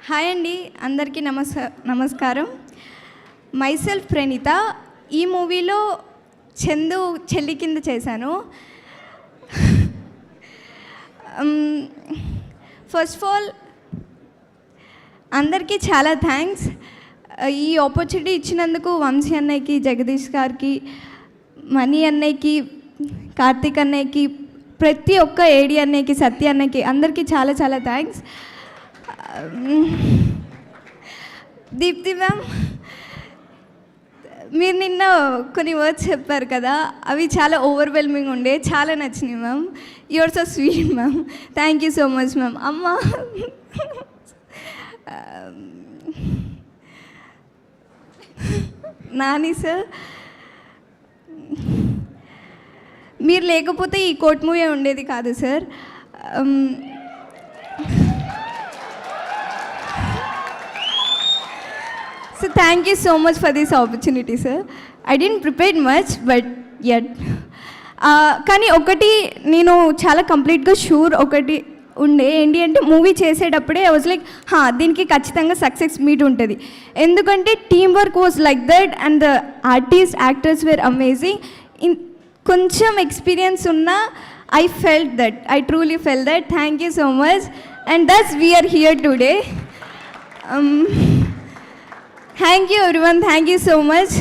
Hi అండి, అందరికీ నమస్కారం. మైసెల్ఫ్ ప్రణీత. ఈ మూవీలో చందు చెల్లి కింద చేశాను. ఫస్ట్ ఆఫ్ ఆల్ అందరికీ చాలా థ్యాంక్స్. ఈ ఆపర్చునిటీ ఇచ్చినందుకు వంశీ అన్నయ్యకి, జగదీష్ గారికి, మణి అన్నయ్యకి, కార్తీక్ అన్నయ్యకి, ప్రతి ఒక్క ఏడి అన్నయ్యకి, సత్య అన్నయ్యకి, అందరికీ చాలా చాలా థ్యాంక్స్. దీప్తి మ్యామ్, మీరు నిన్న కొన్ని వర్డ్స్ చెప్పారు కదా, అవి చాలా ఓవర్వెల్మింగ్ ఉండే, చాలా నచ్చినాయి ma'am. You're so sweet ma'am. Thank you so much ma'am. అమ్మ, నాని సార్, మీరు లేకపోతే ఈ కోర్ట్ మూవీ ఉండేది కాదు sir. So thank you so much for this opportunity, sir. I didn't prepare much, but yet. కానీ ఒకటి నేను చాలా కంప్లీట్గా షూర్ ఒకటి ఉండే, ఏంటి అంటే మూవీ చేసేటప్పుడే ఐ వాజ్ లైక్ దీనికి ఖచ్చితంగా సక్సెస్ మీట్ ఉంటుంది. ఎందుకంటే team work was like that and the actors were amazing. కొంచెం ఎక్స్పీరియన్స్ ఉన్నా I felt that, I truly felt that. Thank you so much and that's we're here today. Thank you everyone, thank you so much.